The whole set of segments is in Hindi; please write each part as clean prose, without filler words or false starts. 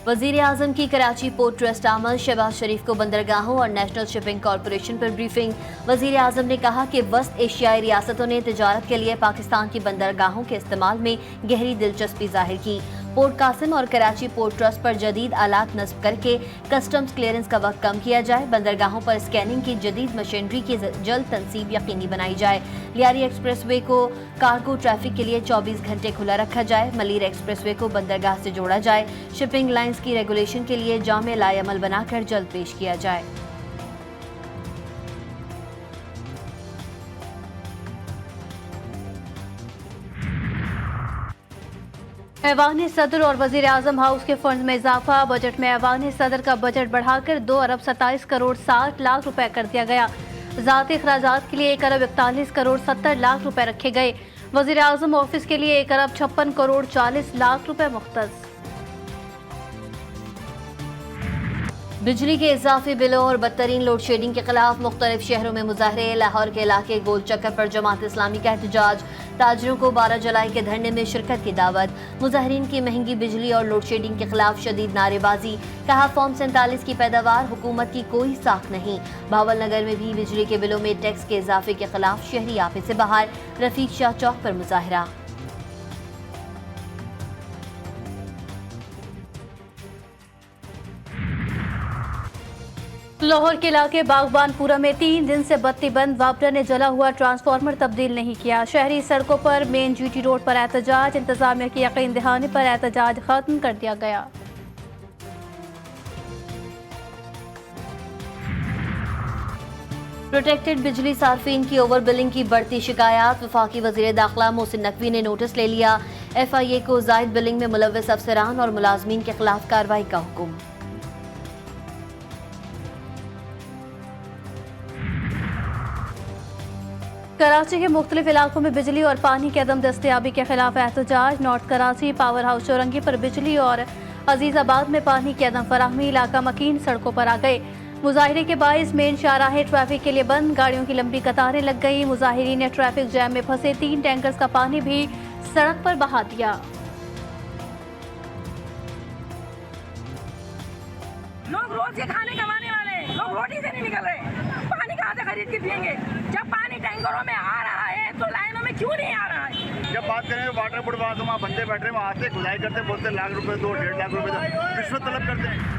वजीर आजम की कराची पोर्ट ट्रस्ट आमल शहबाज शरीफ को बंदरगाहों और नेशनल शिपिंग कॉरपोरेशन पर ब्रीफिंग। वजीर आजम ने कहा कि वस्त एशियाई रियासतों ने तिजारत के लिए पाकिस्तान की बंदरगाहों के इस्तेमाल में गहरी दिलचस्पी जाहिर की। पोर्ट कासिम और कराची पोर्ट ट्रस्ट पर जदीद आलात नस्ब करके कस्टम्स क्लियरेंस का वक्त कम किया जाए। बंदरगाहों पर स्कैनिंग की जदीद मशीनरी की जल्द तनसीब यकीनी बनाई जाए। लियारी एक्सप्रेसवे को कार्गो ट्रैफिक के लिए 24 घंटे खुला रखा जाए। मलीर एक्सप्रेसवे को बंदरगाह से जोड़ा जाए। शिपिंग लाइन्स की रेगुलेशन के लिए जामे लाएअमल बनाकर जल्द पेश किया जाए। ऐवान सदर और वजीर आजम हाउस के फंड में इजाफा। बजट में ऐवान सदर का बजट बढ़ाकर 2 अरब 27 करोड़ 60 लाख रुपए कर दिया गया। ज़ाती अखराजात के लिए 1 अरब 41 करोड़ 70 लाख रुपए रखे गए। वजीर आजम ऑफिस के लिए 1 अरब 56 करोड़ 40 लाख रुपए मुख्तस। बिजली के इजाफी बिलों और बदतरीन लोड शेडिंग के खिलाफ मुख्तलिफ शहरों में मुजाहरे। लाहौर के इलाके गोल चक्कर पर जमात इस्लामी का एहतजाज। ताजरों को 12 जुलाई के धरने में शिरकत की दावत। मुजाहरीन की महंगी बिजली और लोड शेडिंग के खिलाफ शदीद नारेबाजी। कहा फॉर्म 47 की पैदावार हुकूमत की कोई साख नहीं। भावल नगर में भी बिजली के बिलों में टैक्स के इजाफे के खिलाफ शहरी आपे से बाहर। रफीक शाह चौक पर मुजाहरा। लाहौर के इलाके बागबानपुरा में 3 दिन से बत्ती बंद। वापरा ने जला हुआ ट्रांसफार्मर तब्दील नहीं किया। शहरी सड़कों पर मेन जीटी रोड पर एहतजाज। इंतजामिया की यकीन दहानी पर एहतजाज खत्म कर दिया गया। प्रोटेक्टेड बिजली सार्फिन की ओवर बिलिंग की बढ़ती शिकायत। वफाकी वजीर दाखिला मोहसिन नकवी ने नोटिस ले लिया। FIA को जायद बिलिंग में मुलव्वस अफसरान और मुलाजमीन के खिलाफ कार्रवाई का हुक्म। कराची के मुख्तलिफ इलाकों में बिजली और पानी की अदम दस्तयाबी के खिलाफ एहतजाज। नॉर्थ कराची पावर हाउस चौरंगी पर बिजली और अजीजाबाद में पानी की अदम फराहमी। इलाका मकीन सड़कों पर आ गए। मुजाहरे के बाइस मेन शाहराहें ट्रैफिक के लिए बंद। गाड़ियों की लंबी कतारें लग गई। मुजाहिरीन ने ट्रैफिक जैम में फंसे 3 टैंकर्स का पानी भी सड़क पर बहा दिया। लोग रोज के खाने कमाने वाले लोग रोटी से नहीं निकल रहे। पानी कहाँ से खरीद के पियेंगे? जब पानी टैंकरों में आ रहा है तो लाइनों में क्यों नहीं आ रहा है? जब बात करें वाटर बोर्ड वहाँ तो वहाँ बंदे बैठ रहे, वहाँ आते खुदाई करते, बोलते लाख रुपए दो, 1.5 लाख रुपए दो, रिश्वत तलब करते हैं।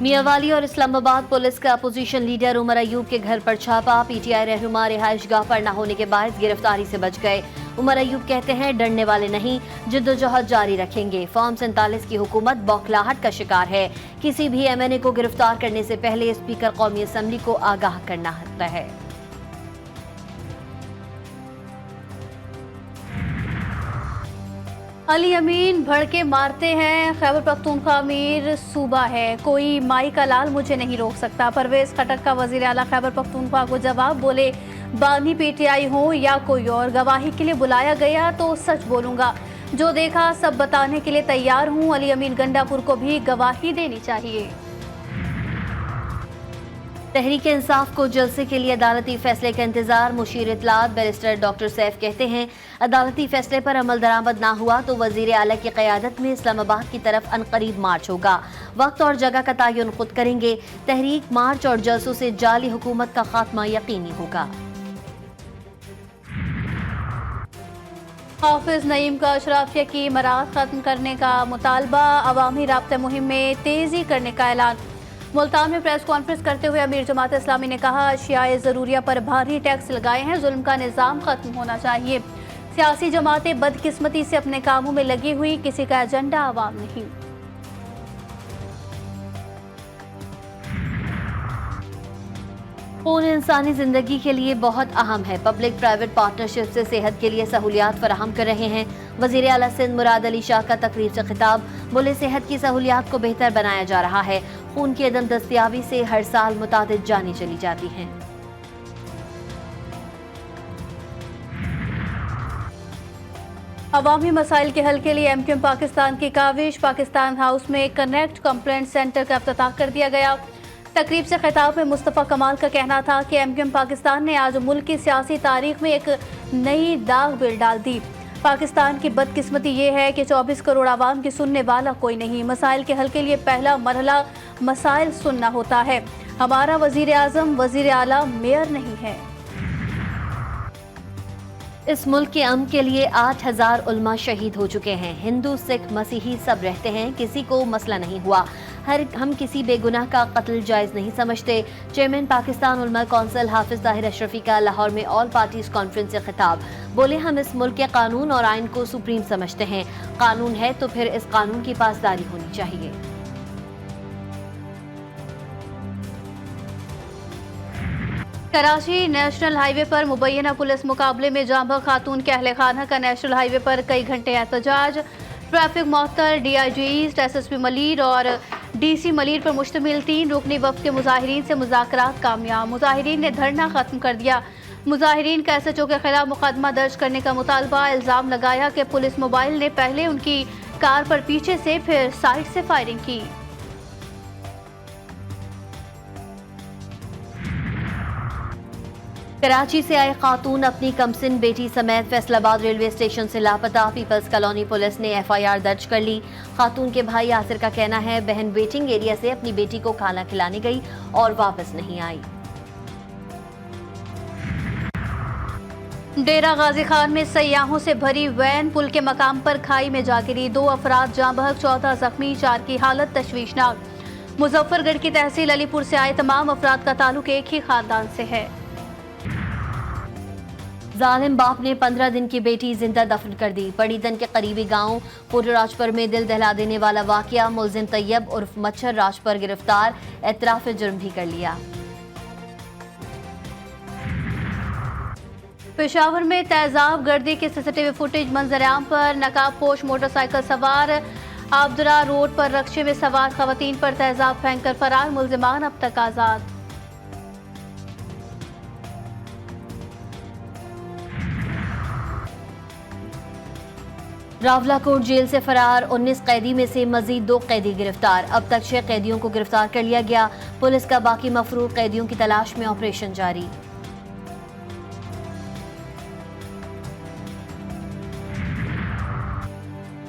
मियांवाली और इस्लामाबाद पुलिस का अपोजिशन लीडर उमर अयूब के घर पर छापा। PTI रहनुमा रिहाइश गाह पर न होने के बायस गिरफ्तारी से बच गए। उमर अयूब कहते हैं डरने वाले नहीं, जद्दोजहद जारी रखेंगे। फॉर्म 47 की हुकूमत बौखलाहट का शिकार है। किसी भी MNA को गिरफ्तार करने से पहले स्पीकर कौमी असम्बली को आगाह करना होता है। अली अमीन भड़के मारते हैं। खैबर पख्तूनख्वा अमीर सूबा है, कोई माई का लाल मुझे नहीं रोक सकता। परवेज खटक का वजीर आला खैबर पख्तूनख्वा को जवाब। बोले बानी PTI हो या कोई और, गवाही के लिए बुलाया गया तो सच बोलूंगा। जो देखा सब बताने के लिए तैयार हूँ। अली अमीन गंडापुर को भी गवाही देनी चाहिए। तहरीक इंसाफ को जलसे के लिए अदालती फैसले का इंतजार। मुशीर इतलात बैरिस्टर डॉक्टर सैफ कहते हैं अदालती फैसले पर अमल दरामद ना हुआ तो वजीर आला की क़यादत में इस्लामाबाद की तरफ अनकरीब मार्च होगा। वक्त और जगह का तयन खुद करेंगे। तहरीक, मार्च और जलसों से जाली हुकूमत का खात्मा यकीनी होगा। हाफिज नईम का अशराफिया की इमारत खत्म करने का मुतालबा। अवामी राब्ता मुहिम में तेजी करने का ऐलान। मुल्तान में प्रेस कॉन्फ्रेंस करते हुए अमीर जमात इस्लामी ने कहा अशियाए ज़रूरिया पर भारी टैक्स लगाए हैं, जुल्म का निज़ाम खत्म होना चाहिए। सियासी जमातें बदकिस्मती से अपने कामों में लगी हुई, किसी का एजेंडा आवाम नहीं। खून इंसानी जिंदगी के लिए बहुत अहम है। पब्लिक प्राइवेट पार्टनरशिप से सेहत के लिए सहूलियात फराहम कर रहे हैं। वजीर आला सिंध मुराद अली शाह का तकरीर से खिताब। बोले सेहत की सहूलियात को बेहतर बनाया जा रहा है। खून की अदम दस्तियाबी से हर साल मुतादिद जानें चली जाती हैं। अवामी मसाइल के हल के लिए MQM पाकिस्तान की काविश। पाकिस्तान हाउस में कनेक्ट कंप्लेंट सेंटर का इफ्तिताह कर दिया गया। तकरीब से खिताब में मुस्तफ़ा कमाल का कहना था कि MQM पाकिस्तान ने आज मुल्क की सियासी तारीख में एक नई दाग बिल डाल दी। पाकिस्तान की बदकिस्मती ये है कि 24 करोड़ आवाम की सुनने वाला कोई नहीं। मसाइल के हल के लिए पहला मरहला मसाइल सुनना होता है। हमारा वजीर आजम वजीर आला मेयर नहीं है। इस मुल्क के अमन के लिए 8000 उलमा शहीद हो चुके हैं। हिंदू, सिख, मसीही सब रहते हैं, किसी को मसला नहीं हुआ। हम किसी बेगुनाह का कत्ल जायज़ नहीं समझते। चेयरमैन पाकिस्तान उलमा कौंसिल हाफिज ताहिर अशरफी का लाहौर में ऑल पार्टीज कॉन्फ्रेंस से खिताब। बोले, हम इस मुल्क के कानून और आइन को सुप्रीम समझते हैं। कानून है तो फिर इस कानून की पासदारी होनी चाहिए। कराची नेशनल हाईवे पर मुबैना पुलिस मुकाबले में जांबा खातून के अहले खाना का नेशनल हाईवे पर कई घंटे एहतजाज। ट्रैफिक मुअत्तल, DIG ईस्ट, SSP मलीर और DC मलीर पर मुश्तमिल 3 रुकनी वफ्द के मुजाहिरीन से मुज़ाकरात कामयाब। मुजाहिरीन ने धरना खत्म कर दिया। मुजाहिरीन का SHO के खिलाफ मुकदमा दर्ज करने का मुतालबा। इल्ज़ाम लगाया कि पुलिस मोबाइल ने पहले उनकी कार पर पीछे से फिर साइड से फायरिंग की। कराची से आए खातून अपनी कमसिन बेटी समेत फैसलाबाद रेलवे स्टेशन से लापता। पीपल्स कॉलोनी पुलिस ने FIR दर्ज कर ली। खातून के भाई यासिर का कहना है बहन वेटिंग एरिया से अपनी बेटी को खाना खिलाने गई और वापस नहीं आई। डेरा गाजी खान में सयाहों से भरी वैन पुल के मकाम पर खाई में जा गिरी। 2 अफराद जाँ बहक, 14 जख्मी, 4 की हालत तशवीशनाक। मुजफ्फरगढ़ की तहसील अलीपुर से आए तमाम अफराद का ताल्लुक एक ही खानदान से है। जालिम बाप ने 15 दिन की बेटी जिंदा दफन कर दी। पड़ीदन के करीबी गांव पोटराजपुर में दिल दहला देने वाला वाकया। मुलजिम तैयब उर्फ मच्छर राज पर गिरफ्तार, एतराफ जुर्म भी कर लिया। पेशावर में तेजाब गर्दी की CCTV फुटेज मंजर-ए-आम पर। नकाबपोश मोटरसाइकिल सवार आबदरा रोड पर रक्शे में सवार खवातीन पर तेजाब फेंककर फरार। मुलजिमान अब तक आजाद। रावलाकोट जेल से फरार 19 कैदी में से मजीद 2 कैदी गिरफ्तार। अब तक 6 कैदियों को गिरफ्तार कर लिया गया। पुलिस का बाकी मफरूर कैदियों की तलाश में ऑपरेशन जारी।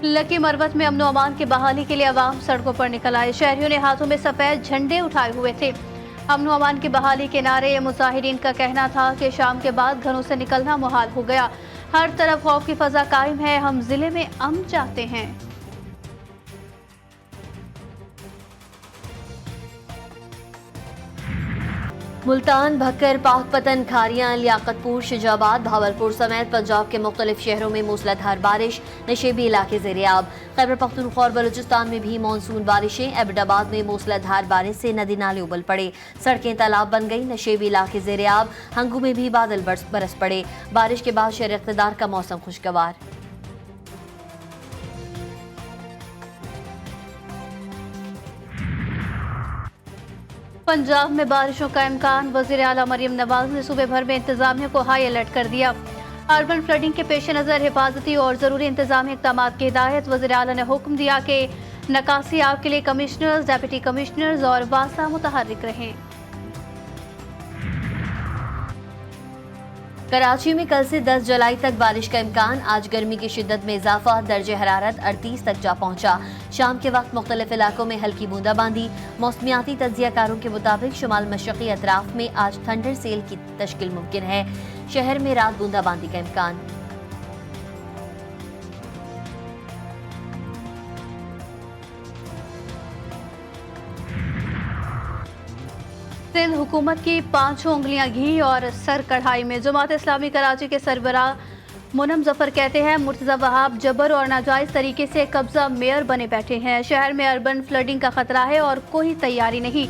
लकी मरवत में अमन व अमान की बहाली के लिए अवाम सड़कों पर निकल आए। शहरियों ने हाथों में सफेद झंडे उठाए हुए थे। अमन व अमान की बहाली के नारे। मुजाहिरीन का कहना था कि शाम के बाद घरों से निकलना मुहाल हो गया। हर तरफ खौफ की फजा कायम है। हम जिले में अमन चाहते हैं। मुल्तान, भक्कर, पाकपतन, खारियां, लियाकतपुर, शिजाबाद, भावलपुर समेत पंजाब के मुख्तलिफ शहरों में मूसलाधार बारिश। नशेबी इलाके ज़ेर-ए-आब। खैबर पख्तूनख्वा और बलूचिस्तान में भी मानसून बारिशें। एबटाबाद में मूसलाधार बारिश से नदी नाले उबल पड़े, सड़कें तालाब बन गई। नशेबी इलाके ज़ेर-ए-आब। हंगू में भी बादल बरस पड़े। बारिश के बाद शहर इक़्तिदार का मौसम खुशगवार। पंजाब में बारिशों का इम्कान। वज़ीर आला मरियम नवाज ने सूबे भर में इंतजामिया को हाई अलर्ट कर दिया। अर्बन फ्लडिंग के पेश नज़र हिफाजती और ज़रूरी इंतजामी इक़दाम की हिदायत। वज़ीर आला ने हुक्म दिया कि नकासी आब के लिए कमिश्नर्स, डिप्टी कमिश्नर्स और वासा मुतहर्रिक रहें। कराची में कल से 10 जुलाई तक बारिश का इम्कान। आज गर्मी की शिद्दत में इजाफा। दर्जे हरारत 38 तक जा पहुंचा। शाम के वक्त मुख्तलिफ इलाकों में हल्की बूंदाबांदी। मौसमियाती तज्जियाकारों के मुताबिक शुमाल मशरक़ी अतराफ में आज थंडर सेल की तश्कील मुमकिन है। शहर में रात बूंदाबांदी का इम्कान। सिंध हुकूमत की 5 उंगलियां घी और सर कढ़ाई में। जमात इस्लामी कराची के सरबराह मुनम जफर कहते हैं मुर्तज़ा वहाब जबर और नाजायज़ तरीके से कब्जा मेयर बने बैठे हैं। शहर में अर्बन फ्लडिंग का खतरा है और कोई तैयारी नहीं।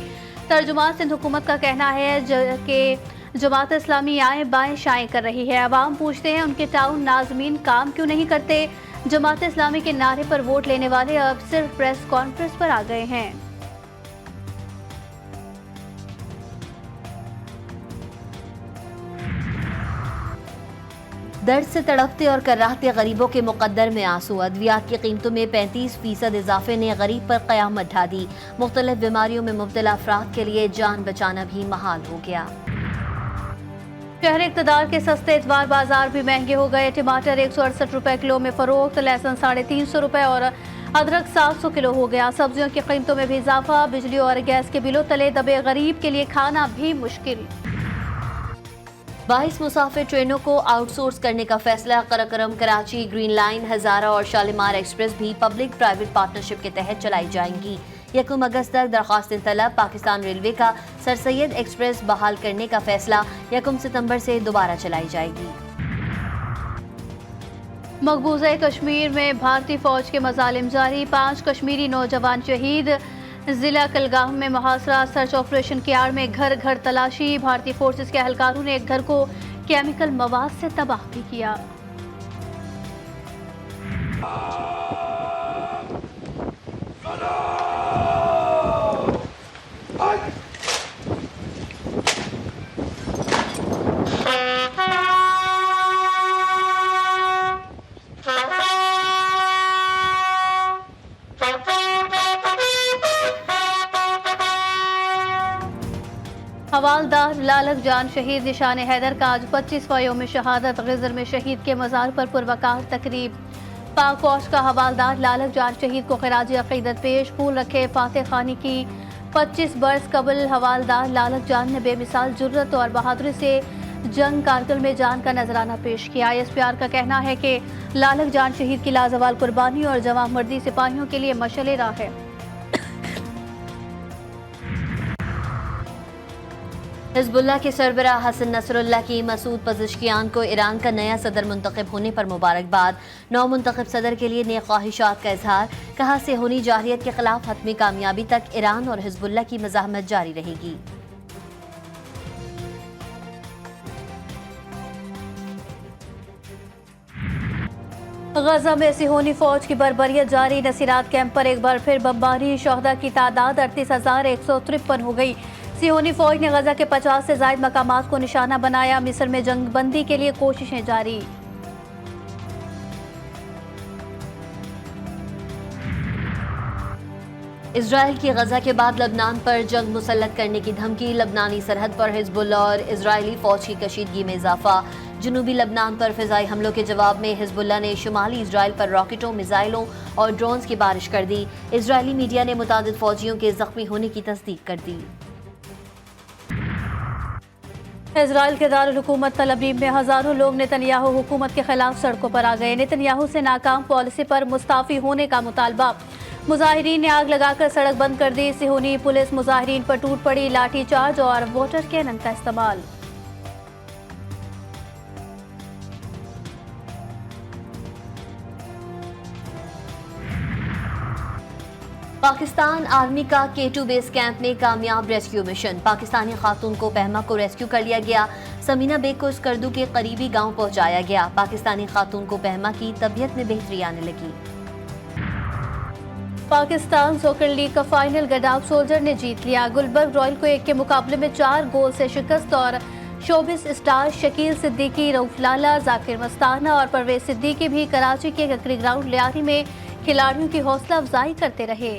तर्जुमान सिंध हुकूमत का कहना है कि जमात इस्लामी आए बाएं शाएं कर रही है। अवाम पूछते हैं उनके टाउन नाजमीन काम क्यों नहीं करते। जमात इस्लामी के नारे पर वोट लेने वाले अब सिर्फ प्रेस कॉन्फ्रेंस पर आ गए हैं। दर्द से तड़पते और कर्राहते गरीबों के मुकद्दर में आंसू। अद्वियात की कीमतों में 35% इजाफे ने गरीब पर क़यामत ढा दी। मुख्तलिफ बीमारियों में मुब्तला अफराद के लिए जान बचाना भी महाल हो गया। शहर इक़्तिदार के सस्ते इतवार बाजार भी महंगे हो गए। टमाटर 168 रुपए किलो में फरोख्त, लहसुन 350 रुपए और अदरक 700 किलो हो गया। सब्जियों की कीमतों में भी इजाफा, बिजली और गैस के बिलों तले दबे गरीब के लिए खाना भी मुश्किल। 22 मुसाफिर ट्रेनों को आउटसोर्स करने का फैसला। कराकोरम, कराची, ग्रीन लाइन, हजारा और शालीमार एक्सप्रेस भी पब्लिक प्राइवेट पार्टनरशिप के तहत चलाई जाएंगी। 1 अगस्त तक दरखास्तें तलब। पाकिस्तान रेलवे का सर सैयद एक्सप्रेस बहाल करने का फैसला। 1 सितंबर से दोबारा चलाई जाएगी। मकबूजा कश्मीर में भारतीय फौज के मजालिम जारी, 5 कश्मीरी नौजवान शहीद। जिला कलगाम में मुहासरा, सर्च ऑपरेशन की आड़ में घर घर तलाशी। भारतीय फोर्सेस के एहलकारों ने एक घर को केमिकल मवाद से तबाह भी किया। हवालदार लालक जान शहीद निशान हैदर का आज 25वां यौम शहादत। ग़िज़र में शहीद के मज़ार पर पुरवकार तकरीब। पाक फौज का हवालदार लालक जान शहीद को खिराज अक़ीदत पेश। फूल रखे फातह खानी की। 25 बरस कबल हवालदार लालक जान ने बेमिसाल जुर्रत और बहादुरी से जंग कारगिल में जान का नजराना पेश किया। ISPR का कहना है कि लालक जान शहीद की लाजवाल कुर्बानी और जवां मर्दी सिपाहियों के लिए मशअल राह है। हिज़्बुल्लाह के सरबराह हसन नसरुल्लाह की मसूद पज़ेश्कियान को ईरान का नया सदर मुंतखब होने पर मुबारकबाद। नौ मुंतखब सदर के लिए नेक ख्वाहिशात का इजहार। कहा सेहूनी जारहियत के खिलाफ हतमी कामयाबी तक ईरान और हिज़्बुल्लाह की मज़ाहमत जारी रहेगी। गजा में सिहोनी फौज की बर्बरियत जारी। नसीरात कैंप पर एक बार फिर बमबारी। शहदा की तादाद 38,153 हो गई। सिहोनी फौज ने गजा के 50 से ज़ायद मकामात को निशाना बनाया। मिस्र में जंगबंदी के लिए कोशिशें जारी। इजराइल की गजा के बाद लबनान पर जंग मुसल्लत करने की धमकी। लबनानी सरहद पर हिज़्बुल्लाह और इजरायली फौज की कशीदगी में इजाफा। जनूबी लबनान पर फिजाई हमलों के जवाब में हिज़्बुल्लाह ने शुमाली इजराइल पर रॉकेटों, मिसाइलों और ड्रोन्स की बारिश कर दी। इजरायली मीडिया ने मुतादिद फौजियों के जख्मी होने की तस्दीक कर दी। इजराइल के दारुल हुकूमत तल अबीब में हजारों लोग नेतन्याहू हुकूमत के खिलाफ सड़कों पर आ गए। नेतन्याहू से नाकाम पॉलिसी पर मुस्ताफी होने का मुतालबा। मुजाहिरीन ने आग लगाकर सड़क बंद कर दी। सिहोनी पुलिस मुजाहिरीन पर टूट पड़ी। लाठी चार्ज और वाटर कैनन का इस्तेमाल। पाकिस्तान आर्मी का K2 बेस कैंप में कामयाब रेस्क्यू मिशन। पाकिस्तानी खातून को पहमा को रेस्क्यू कर लिया गया। समीना बेग को स्कर्दू के करीबी गांव पहुंचाया गया। पाकिस्तानी खातून को पहमा की तबीयत में बेहतरी आने लगी। पाकिस्तान सॉकर लीग का फाइनल गडाफ सोल्जर ने जीत लिया। गुलबर्ग रॉयल को 1 के मुकाबले में 4 गोल से शिकस्त और शोबिस स्टार शकील सिद्दीकी, रऊफ लाला, जाकिर मस्ताना और परवेज सिद्दीकी भी कराची के ककरी ग्राउंड लियारी में खिलाड़ियों की हौसला अफजाई करते रहे।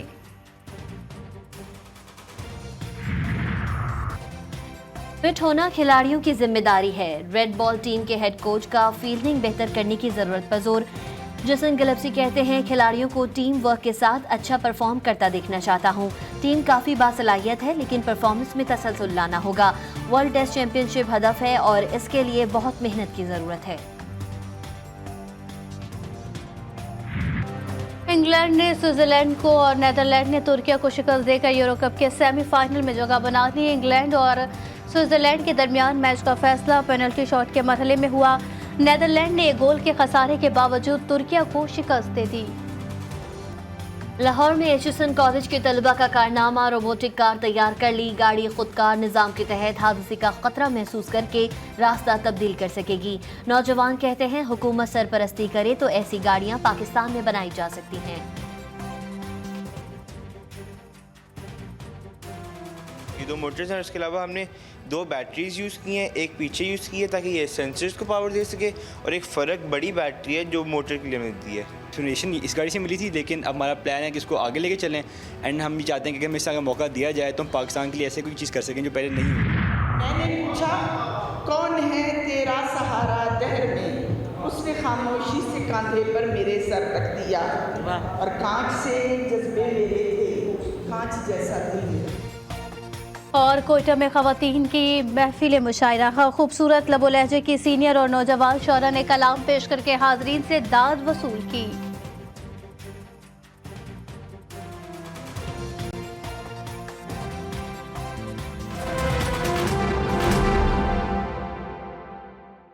फिट होना खिलाड़ियों की जिम्मेदारी है। रेड बॉल टीम के हेड कोच का फील्डिंग बेहतर करने की जरूरत पर जोर। जसन गलप्सी कहते हैं खिलाड़ियों को टीम वर्क के साथ अच्छा परफॉर्म करता देखना चाहता हूं। टीम काफी बासलाहियत है लेकिन परफॉर्मेंस में तसलसल लाना होगा। वर्ल्ड टेस्ट चैंपियनशिप हदफ है और इसके लिए बहुत मेहनत की जरूरत है। इंग्लैंड ने स्विट्जरलैंड को और नीदरलैंड ने तुर्की को शिकस्त देकर यूरो कप के सेमीफाइनल में जगह बना ली। इंग्लैंड और स्विट्जरलैंड के दरमियान मैच का फैसला पेनल्टी शॉट के मरहले में हुआ। नीदरलैंड ने 1 गोल के खसारे के बावजूद तुर्की को शिकस्त दे दी। लाहौर में एचएसएन कॉलेज के तलबा का कारनामा। रोबोटिक कार तैयार कर ली। गाड़ी खुदकार निज़ाम के तहत हादसे का खतरा महसूस करके रास्ता तब्दील कर सकेगी। नौजवान कहते हैं हुकूमत सरपरस्ती करे तो ऐसी गाड़ियां पाकिस्तान में बनाई जा सकती हैं। ये 2 मोटर्स हैं, उसके अलावा हमने 2 बैटरीज यूज़ की हैं। एक पीछे यूज़ की है ताकि ये सेंसर्स को पावर दे सके और एक फ़र्क बड़ी बैटरी है जो मोटर के लिए मिलती है। इंफॉर्मेशन इस गाड़ी से मिली थी लेकिन अब हमारा प्लान है कि इसको आगे लेके चलें एंड हम भी चाहते हैं कि हमें इससे अगर मौका दिया जाए तो हम पाकिस्तान के लिए ऐसे कोई चीज़ कर सकें जो पहले नहीं हुई। मैंने पूछा कौन है सहारा दहर में उसने खामोशी से कांधे पर मेरे सर रख दिया और कांच से जज्बे मेरे थे, कांच जैसा दिल। और कोयटा में खवातीन की महफिल मुशायरा, खूबसूरत लबो लहजे की सीनियर और नौजवान शौरा ने कलाम पेश करके हाजरीन से दाद वसूल की।